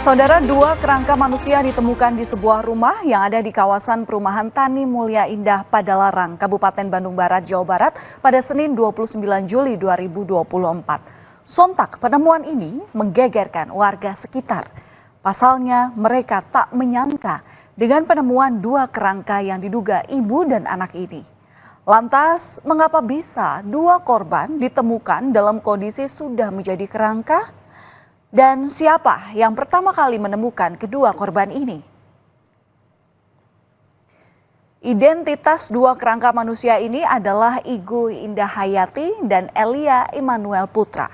Saudara, dua kerangka manusia ditemukan di sebuah rumah yang ada di kawasan perumahan Tani Mulia Indah, Padalarang, Kabupaten Bandung Barat, Jawa Barat pada Senin 29 Juli 2024. Sontak penemuan ini menggegerkan warga sekitar. Pasalnya mereka tak menyangka dengan penemuan dua kerangka yang diduga ibu dan anak ini. Lantas, mengapa bisa dua korban ditemukan dalam kondisi sudah menjadi kerangka? Dan siapa yang pertama kali menemukan kedua korban ini? Identitas dua kerangka manusia ini adalah Igu Indah Hayati dan Elia Immanuel Putra.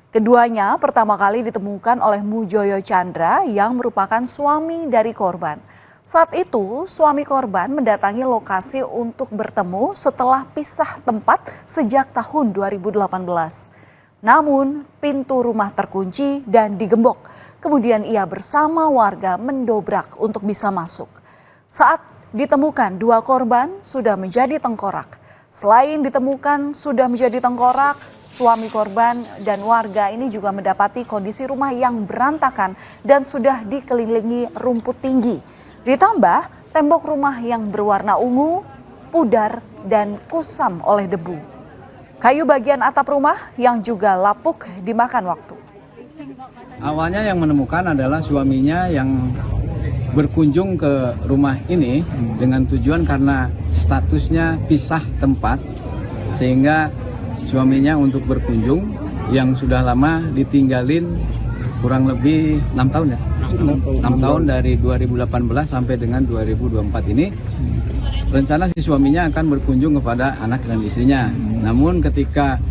Keduanya pertama kali ditemukan oleh Mujoyo Chandra yang merupakan suami dari korban. Saat itu, suami korban mendatangi lokasi untuk bertemu setelah pisah tempat sejak tahun 2018. Namun, pintu rumah terkunci dan digembok. Kemudian ia bersama warga mendobrak untuk bisa masuk. Saat ditemukan, dua korban sudah menjadi tengkorak. Selain ditemukan sudah menjadi tengkorak, suami korban dan warga ini juga mendapati kondisi rumah yang berantakan dan sudah dikelilingi rumput tinggi. Ditambah tembok rumah yang berwarna ungu, pudar, dan kusam oleh debu. Kayu bagian atap rumah yang juga lapuk dimakan waktu. Awalnya yang menemukan adalah suaminya yang berkunjung ke rumah ini dengan tujuan karena statusnya pisah tempat, sehingga suaminya untuk berkunjung yang sudah lama ditinggalin kurang lebih 6 tahun ya. 6 tahun dari 2018 sampai dengan 2024 ini. Rencana si suaminya akan berkunjung kepada anak dan istrinya. Namun ketika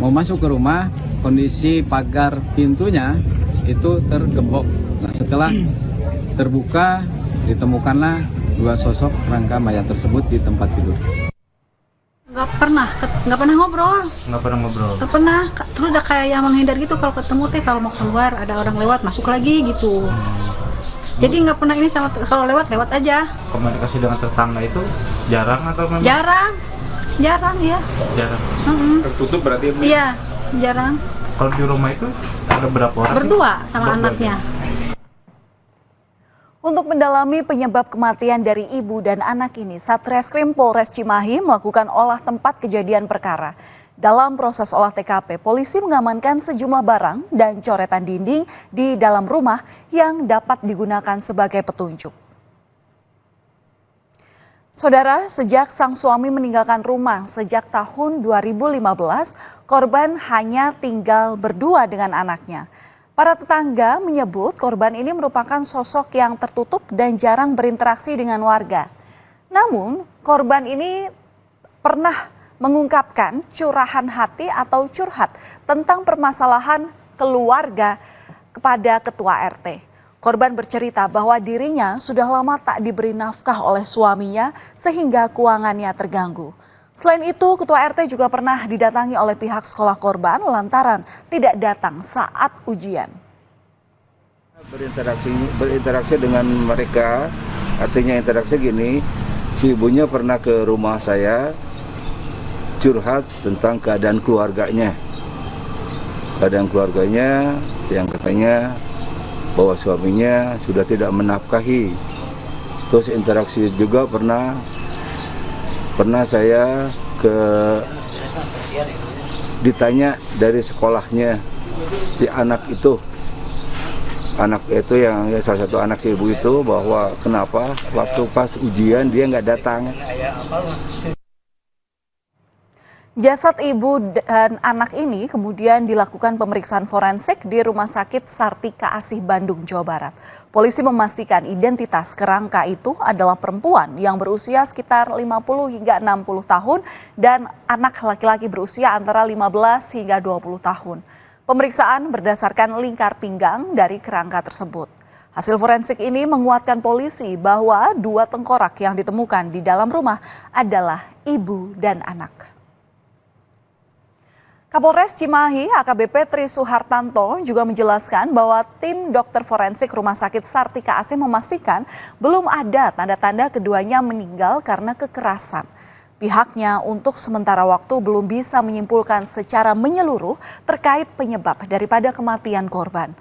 mau masuk ke rumah, kondisi pagar pintunya itu tergembok. Nah, setelah terbuka, ditemukanlah dua sosok kerangka mayat tersebut di tempat tidur. Nggak pernah ngobrol. Nggak pernah. Terus udah kayak yang menghindar gitu kalau ketemu teh, kalau mau keluar ada orang lewat masuk lagi gitu. Jadi nggak pernah ini sama, kalau lewat aja. Komunikasi dengan tetangga itu jarang atau memang? Jarang ya. Jarang. Tertutup berarti? Iya, jarang. Kalau di rumah itu ada berapa orang? Berdua sama anaknya. Untuk mendalami penyebab kematian dari ibu dan anak ini, Satreskrim Polres Cimahi melakukan olah tempat kejadian perkara. Dalam proses olah TKP, polisi mengamankan sejumlah barang dan coretan dinding di dalam rumah yang dapat digunakan sebagai petunjuk. Saudara, sejak sang suami meninggalkan rumah sejak tahun 2015, korban hanya tinggal berdua dengan anaknya. Para tetangga menyebut korban ini merupakan sosok yang tertutup dan jarang berinteraksi dengan warga. Namun, korban ini pernah mengungkapkan curahan hati atau curhat tentang permasalahan keluarga kepada ketua RT. Korban bercerita bahwa dirinya sudah lama tak diberi nafkah oleh suaminya sehingga keuangannya terganggu. Selain itu, ketua RT juga pernah didatangi oleh pihak sekolah korban lantaran tidak datang saat ujian. Berinteraksi dengan mereka, artinya interaksi gini, si ibunya pernah ke rumah saya, curhat tentang keadaan keluarganya. Keadaan keluarganya yang katanya bahwa suaminya sudah tidak menafkahi. Terus interaksi juga pernah saya ditanya dari sekolahnya si anak itu yang salah satu anak si ibu itu, bahwa kenapa waktu pas ujian dia nggak datang. Jasad ibu dan anak ini kemudian dilakukan pemeriksaan forensik di Rumah Sakit Sartika Asih Bandung, Jawa Barat. Polisi memastikan identitas kerangka itu adalah perempuan yang berusia sekitar 50 hingga 60 tahun dan anak laki-laki berusia antara 15 hingga 20 tahun. Pemeriksaan berdasarkan lingkar pinggang dari kerangka tersebut. Hasil forensik ini menguatkan polisi bahwa dua tengkorak yang ditemukan di dalam rumah adalah ibu dan anak. Kapolres Cimahi AKBP Tri Suhartanto juga menjelaskan bahwa tim dokter forensik Rumah Sakit Sartika Asih memastikan belum ada tanda-tanda keduanya meninggal karena kekerasan. Pihaknya untuk sementara waktu belum bisa menyimpulkan secara menyeluruh terkait penyebab daripada kematian korban.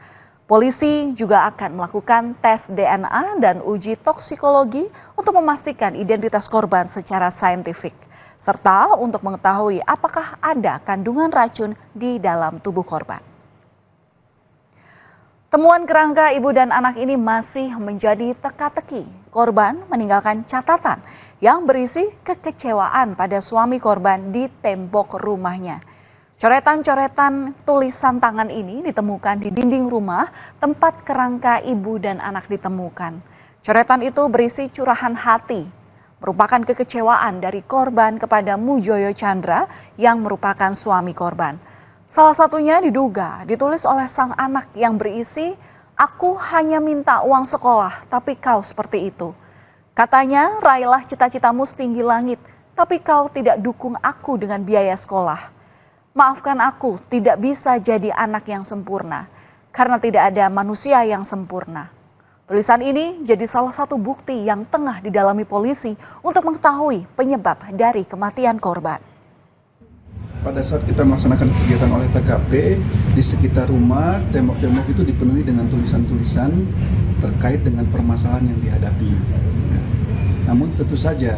Polisi juga akan melakukan tes DNA dan uji toksikologi untuk memastikan identitas korban secara saintifik, serta untuk mengetahui apakah ada kandungan racun di dalam tubuh korban. Temuan kerangka ibu dan anak ini masih menjadi teka-teki. Korban meninggalkan catatan yang berisi kekecewaan pada suami korban di tembok rumahnya. Coretan-coretan tulisan tangan ini ditemukan di dinding rumah tempat kerangka ibu dan anak ditemukan. Coretan itu berisi curahan hati, merupakan kekecewaan dari korban kepada Mujoyo Chandra yang merupakan suami korban. Salah satunya diduga ditulis oleh sang anak yang berisi, "Aku hanya minta uang sekolah, tapi kau seperti itu. Katanya, raihlah cita-citamu setinggi langit, tapi kau tidak dukung aku dengan biaya sekolah. Maafkan aku tidak bisa jadi anak yang sempurna, karena tidak ada manusia yang sempurna." Tulisan ini jadi salah satu bukti yang tengah didalami polisi untuk mengetahui penyebab dari kematian korban. Pada saat kita melaksanakan kegiatan oleh TKP, di sekitar rumah, tembok-tembok itu dipenuhi dengan tulisan-tulisan terkait dengan permasalahan yang dihadapi. Namun tentu saja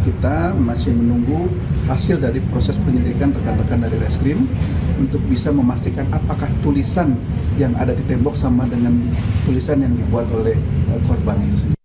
kita masih menunggu hasil dari proses penyelidikan rekan-rekan dari Reskrim untuk bisa memastikan apakah tulisan yang ada di tembok sama dengan tulisan yang dibuat oleh korban itu sendiri.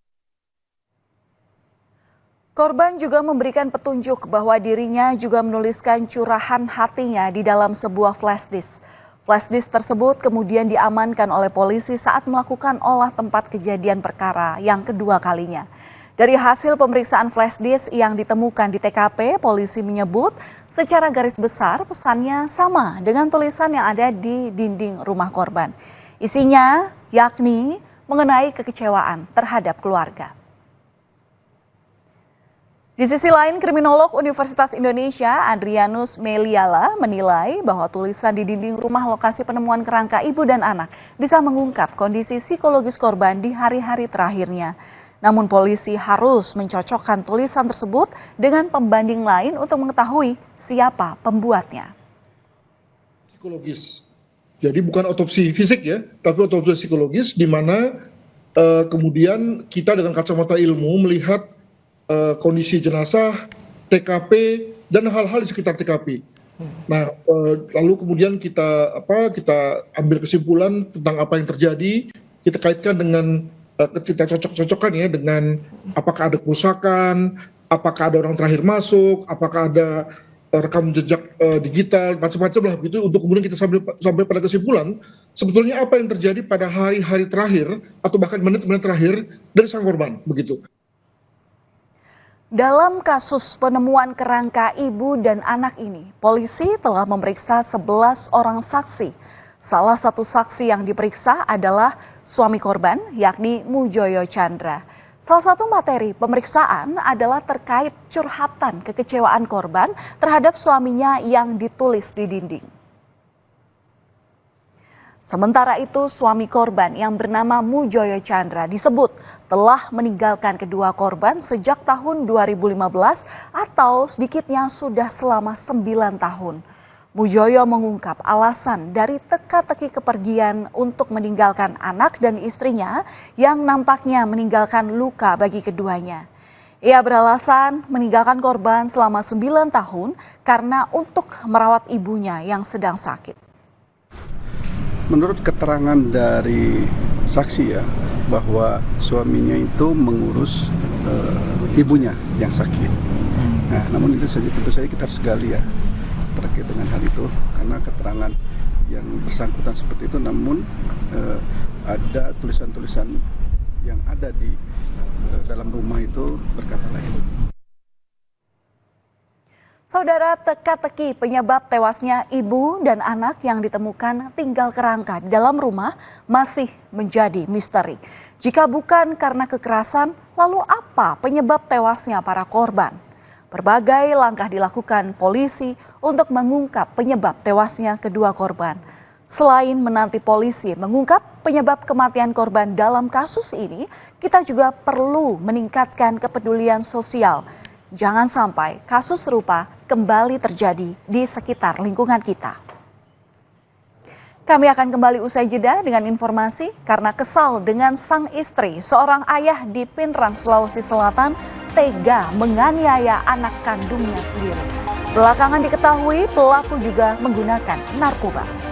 Korban juga memberikan petunjuk bahwa dirinya juga menuliskan curahan hatinya di dalam sebuah flash disk. Flash disk tersebut kemudian diamankan oleh polisi saat melakukan olah tempat kejadian perkara yang kedua kalinya. Dari hasil pemeriksaan flash disk yang ditemukan di TKP, polisi menyebut secara garis besar pesannya sama dengan tulisan yang ada di dinding rumah korban. Isinya yakni mengenai kekecewaan terhadap keluarga. Di sisi lain, kriminolog Universitas Indonesia Adrianus Meliala menilai bahwa tulisan di dinding rumah lokasi penemuan kerangka ibu dan anak bisa mengungkap kondisi psikologis korban di hari-hari terakhirnya. Namun polisi harus mencocokkan tulisan tersebut dengan pembanding lain untuk mengetahui siapa pembuatnya. Psikologis. Jadi bukan otopsi fisik ya, tapi otopsi psikologis di mana kemudian kita dengan kacamata ilmu melihat kondisi jenazah, TKP, dan hal-hal di sekitar TKP. Nah, lalu kemudian kita ambil kesimpulan tentang apa yang terjadi, kita kaitkan dengan kita cocok-cocokkan ya dengan apakah ada kerusakan, apakah ada orang terakhir masuk, apakah ada rekam jejak digital, macam-macam lah begitu, untuk kemudian kita sampai pada kesimpulan sebetulnya apa yang terjadi pada hari-hari terakhir atau bahkan menit-menit terakhir dari sang korban begitu. Dalam kasus penemuan kerangka ibu dan anak ini, polisi telah memeriksa 11 orang saksi. Salah satu saksi yang diperiksa adalah suami korban, yakni Mujoyo Chandra. Salah satu materi pemeriksaan adalah terkait curhatan kekecewaan korban terhadap suaminya yang ditulis di dinding. Sementara itu, suami korban yang bernama Mujoyo Chandra disebut telah meninggalkan kedua korban sejak tahun 2015 atau sedikitnya sudah selama 9 tahun. Mujoyo mengungkap alasan dari teka-teki kepergian untuk meninggalkan anak dan istrinya yang nampaknya meninggalkan luka bagi keduanya. Ia beralasan meninggalkan korban selama 9 tahun karena untuk merawat ibunya yang sedang sakit. Menurut keterangan dari saksi ya, bahwa suaminya itu mengurus ibunya yang sakit. Nah, namun itu tentu saja kita harus gali ya terkait dengan hal itu, karena keterangan yang bersangkutan seperti itu, namun ada tulisan-tulisan yang ada di dalam rumah itu berkata lain. Saudara, teka-teki penyebab tewasnya ibu dan anak yang ditemukan tinggal kerangka di dalam rumah masih menjadi misteri. Jika bukan karena kekerasan, lalu apa penyebab tewasnya para korban? Berbagai langkah dilakukan polisi untuk mengungkap penyebab tewasnya kedua korban. Selain menanti polisi mengungkap penyebab kematian korban dalam kasus ini, kita juga perlu meningkatkan kepedulian sosial. Jangan sampai kasus serupa kembali terjadi di sekitar lingkungan kita. Kami akan kembali usai jeda dengan informasi karena kesal dengan sang istri, seorang ayah di Pinrang, Sulawesi Selatan tega menganiaya anak kandungnya sendiri. Belakangan diketahui pelaku juga menggunakan narkoba.